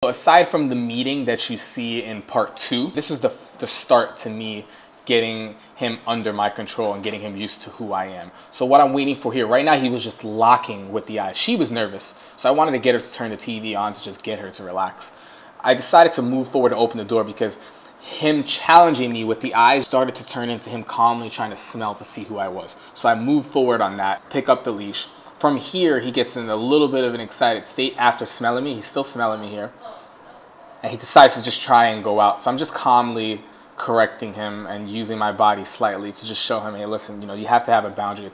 So aside from the meeting that you see in part 2, this is the start to me getting him under my control and getting him used to who I am. So what I'm waiting for here, right now he was just locking with the eyes. She was nervous, so I wanted to get her to turn the TV on to just get her to relax. I decided to move forward and open the door because him challenging me with the eyes started to turn into him calmly trying to smell to see who I was. So I moved forward on that, pick up the leash. From here, he gets in a little bit of an excited state after smelling me. He's still smelling me here. And he decides to just try and go out. So I'm just calmly correcting him and using my body slightly to just show him, hey, listen, you have to have a boundary.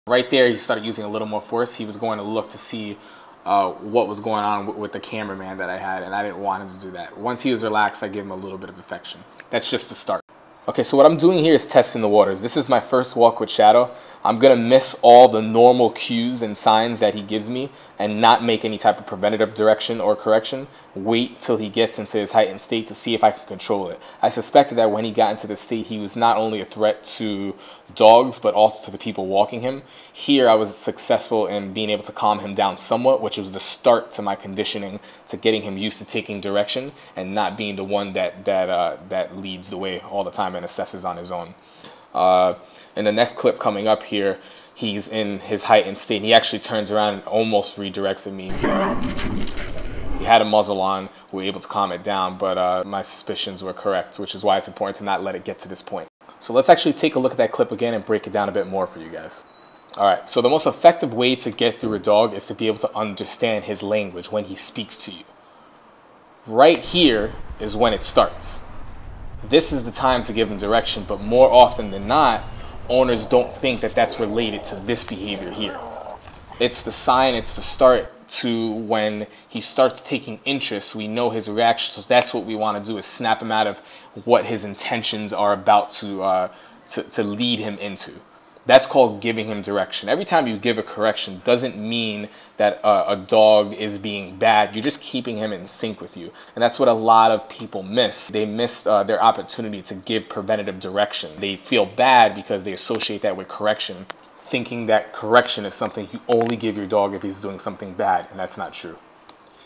Right there, he started using a little more force. He was going to look to see what was going on with the cameraman that I had, and I didn't want him to do that. Once he was relaxed, I gave him a little bit of affection. That's just the start. Okay, so what I'm doing here is testing the waters. This is my first walk with Shadow. I'm going to miss all the normal cues and signs that he gives me and not make any type of preventative direction or correction. Wait till he gets into his heightened state to see if I can control it. I suspected that when he got into this state, he was not only a threat to dogs, but also to the people walking him. Here, I was successful in being able to calm him down somewhat, which was the start to my conditioning to getting him used to taking direction and not being the one that leads the way all the time and assesses on his own. In the next clip coming up here, he's in his heightened state, and he actually turns around and almost redirects at me. He had a muzzle on, we were able to calm it down, but my suspicions were correct, which is why it's important to not let it get to this point. So let's actually take a look at that clip again and break it down a bit more for you guys. All right, so the most effective way to get through a dog is to be able to understand his language when he speaks to you. Right here is when it starts. This is the time to give him direction, but more often than not, owners don't think that that's related to this behavior here. It's the sign, it's the start to when he starts taking interest. We know his reaction, so that's what we want to do, is snap him out of what his intentions are about to lead him into. That's called giving him direction. Every time you give a correction doesn't mean that a dog is being bad. You're just keeping him in sync with you. And that's what a lot of people miss. They miss their opportunity to give preventative direction. They feel bad because they associate that with correction, thinking that correction is something you only give your dog if he's doing something bad, and that's not true.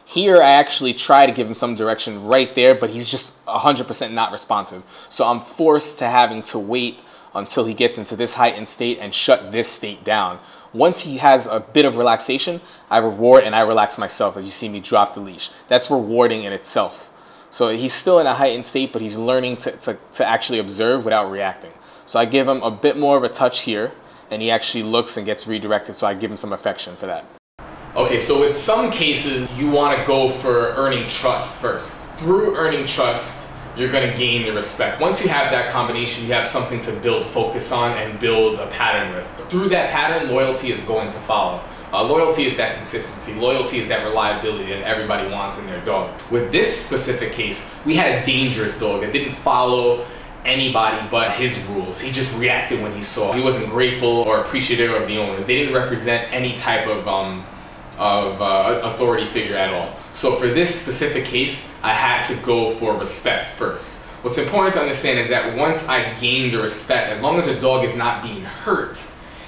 Here, I actually try to give him some direction right there, but he's just 100% not responsive. So I'm forced to having to wait until he gets into this heightened state and shut this state down. Once he has a bit of relaxation, I reward and I relax myself as you see me drop the leash. That's rewarding in itself. So he's still in a heightened state, but he's learning to actually observe without reacting. So I give him a bit more of a touch here, and he actually looks and gets redirected, so I give him some affection for that. Okay, so in some cases, you want to go for earning trust first. Through earning trust, you're going to gain the respect. Once you have that combination, you have something to build focus on and build a pattern with. Through that pattern, loyalty is going to follow. Loyalty is that consistency. Loyalty is that reliability that everybody wants in their dog. With this specific case, we had a dangerous dog that didn't follow anybody but his rules. He just reacted when he saw. He wasn't grateful or appreciative of the owners. They didn't represent any type of authority figure at all. So for this specific case, I had to go for respect first. What's important to understand is that once I gain the respect, as long as a dog is not being hurt,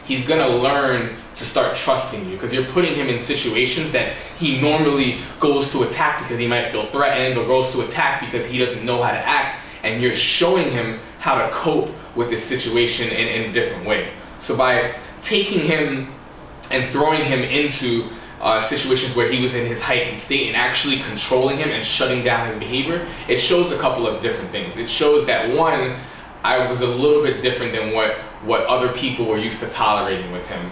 he's gonna learn to start trusting you, because you're putting him in situations that he normally goes to attack because he might feel threatened, or goes to attack because he doesn't know how to act, and you're showing him how to cope with this situation in a different way. So by taking him and throwing him into situations where he was in his heightened state and actually controlling him and shutting down his behavior, it shows a couple of different things. It shows that, one, I was a little bit different than what other people were used to tolerating with him.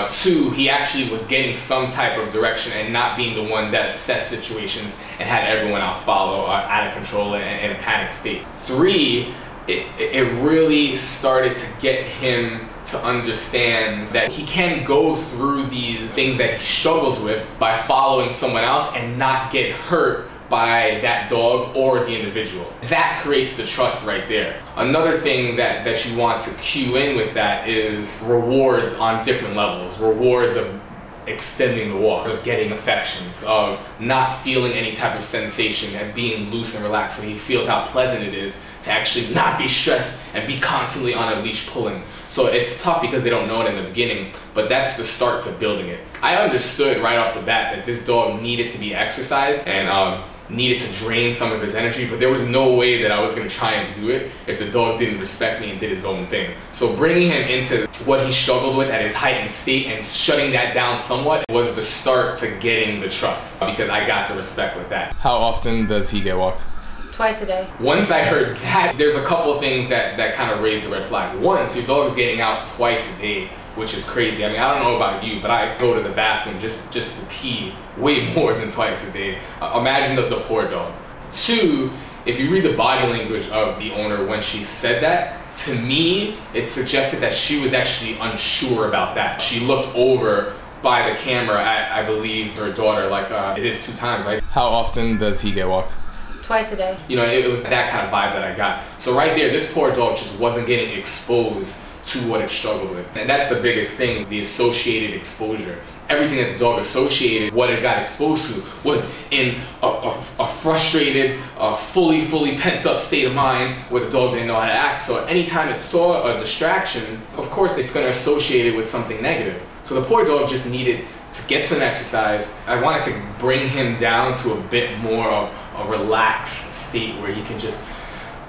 Two, he actually was getting some type of direction and not being the one that assessed situations and had everyone else follow out of control and in a panic state. Three, it really started to get him to understand that he can go through these things that he struggles with by following someone else and not get hurt by that dog or the individual. That creates the trust right there. Another thing that you want to cue in with that is rewards on different levels. Rewards of extending the walk, of getting affection, of not feeling any type of sensation and being loose and relaxed, so he feels how pleasant it is to actually not be stressed and be constantly on a leash pulling. So it's tough because they don't know it in the beginning, but that's the start to building it. I understood right off the bat that this dog needed to be exercised and needed to drain some of his energy, but there was no way that I was going to try and do it if the dog didn't respect me and did his own thing. So bringing him into what he struggled with at his heightened state and shutting that down somewhat was the start to getting the trust, because I got the respect with that. How often does he get walked? Twice a day. Once I heard that, there's a couple of things that kind of raised the red flag. One, so your dog is getting out twice a day, which is crazy. I mean, I don't know about you, but I go to the bathroom just to pee way more than twice a day. Imagine the poor dog. Two, if you read the body language of the owner when she said that, to me, it suggested that she was actually unsure about that. She looked over by the camera at, I believe, her daughter, like, it is 2 times, right? How often does he get walked? Twice a day. You know, it was that kind of vibe that I got. So right there, this poor dog just wasn't getting exposed to what it struggled with. And that's the biggest thing, the associated exposure. Everything that the dog associated, what it got exposed to, was in a frustrated, fully pent up state of mind where the dog didn't know how to act. So anytime it saw a distraction, of course it's going to associate it with something negative. So the poor dog just needed to get some exercise. I wanted to bring him down to a bit more of a relaxed state where he can just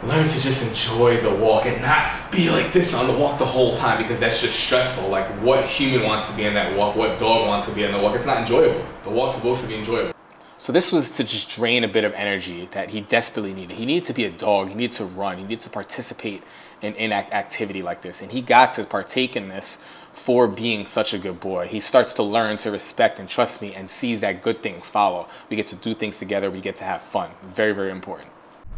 learn to just enjoy the walk and not be like this on the walk the whole time, because that's just stressful. Like, what human wants to be in that walk? What dog wants to be in the walk? It's not enjoyable. The walk's supposed to be enjoyable. So this was to just drain a bit of energy that he desperately needed. He needed to be a dog. He needed to run. He needed to participate in activity like this. And he got to partake in this for being such a good boy. He starts to learn to respect and trust me and sees that good things follow. We get to do things together. We get to have fun. Very, very important.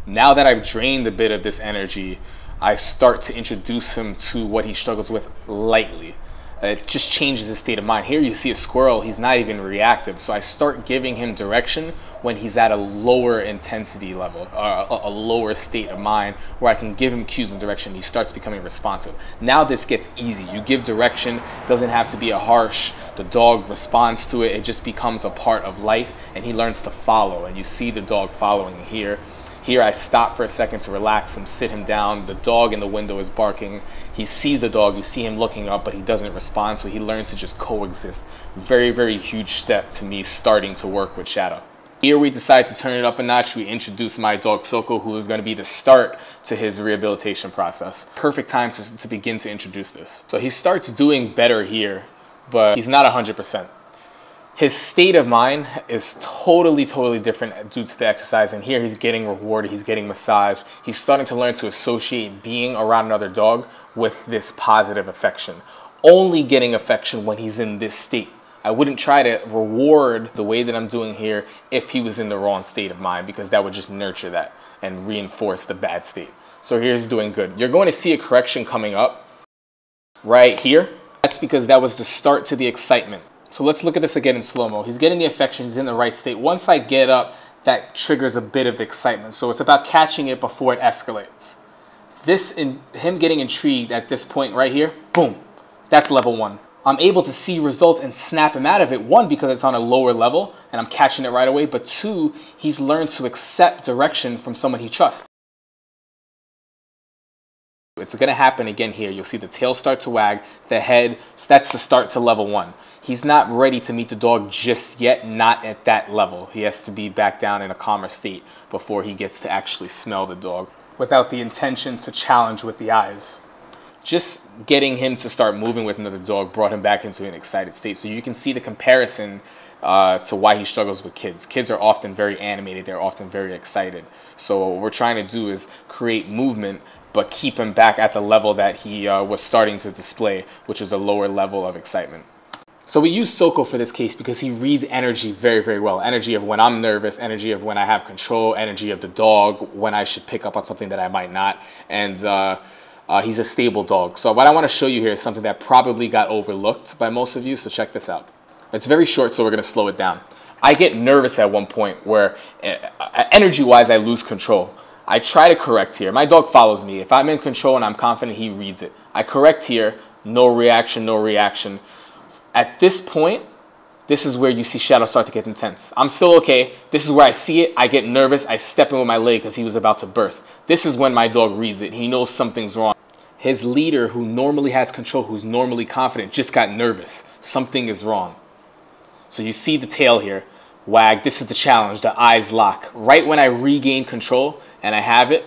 Now that I've drained a bit of this energy, I start to introduce him to what he struggles with lightly. It just changes his state of mind. Here you see a squirrel, he's not even reactive. So I start giving him direction when he's at a lower intensity level, a lower state of mind, where I can give him cues and direction. He starts becoming responsive. Now this gets easy. You give direction, doesn't have to be a harsh. The dog responds to it. It just becomes a part of life, and he learns to follow. And you see the dog following here. Here I stop for a second to relax him, sit him down. The dog in the window is barking. He sees the dog, you see him looking up, but he doesn't respond, so he learns to just coexist. Very, very huge step to me starting to work with Shadow. Here we decide to turn it up a notch. We introduce my dog Soko, who is going to be the start to his rehabilitation process. Perfect time to begin to introduce this. So he starts doing better here, but he's not 100%. His state of mind is totally different due to the exercise. And here he's getting rewarded, he's getting massaged. He's starting to learn to associate being around another dog with this positive affection. Only getting affection when he's in this state. I wouldn't try to reward the way that I'm doing here if he was in the wrong state of mind, because that would just nurture that and reinforce the bad state. So here's doing good. You're going to see a correction coming up right here. That's because that was the start to the excitement. So let's look at this again in slow-mo. He's getting the affection, he's in the right state. Once I get up, that triggers a bit of excitement. So it's about catching it before it escalates. This, in him getting intrigued at this point right here, boom, that's level 1. I'm able to see results and snap him out of it. 1, because it's on a lower level and I'm catching it right away. But 2, he's learned to accept direction from someone he trusts. It's going to happen again here. You'll see the tail start to wag, the head. So that's the start to level 1. He's not ready to meet the dog just yet, not at that level. He has to be back down in a calmer state before he gets to actually smell the dog without the intention to challenge with the eyes. Just getting him to start moving with another dog brought him back into an excited state. So you can see the comparison to why he struggles with kids. Kids are often very animated. They're often very excited. So what we're trying to do is create movement, but keep him back at the level that he was starting to display, which is a lower level of excitement. So we use Soko for this case because he reads energy very well. Energy of when I'm nervous, energy of when I have control, energy of the dog, when I should pick up on something that I might not. And he's a stable dog. So what I want to show you here is something that probably got overlooked by most of you, so check this out. It's very short, so we're going to slow it down. I get nervous at one point where energy-wise I lose control. I try to correct here. My dog follows me. If I'm in control and I'm confident, he reads it. I correct here, no reaction, no reaction. At this point, This is where you see Shadow start to get intense. I'm still okay. This is where I see it. I get nervous. I step in with my leg because he was about to burst. This is when my dog reads it. He knows something's wrong. His leader, who normally has control, who's normally confident, just got nervous. Something is wrong. So you see the tail here. Wag. This is the challenge. The eyes lock. Right when I regain control and I have it,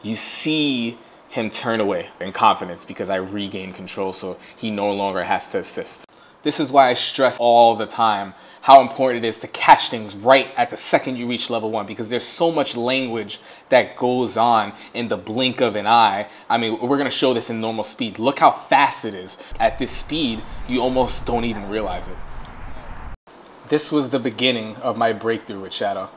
you see him turn away in confidence because I regained control, so he no longer has to assist. This is why I stress all the time how important it is to catch things right at the second you reach level 1, because there's so much language that goes on in the blink of an eye. I mean, we're going to show this in normal speed. Look how fast it is. At this speed, you almost don't even realize it. This was the beginning of my breakthrough with Shadow.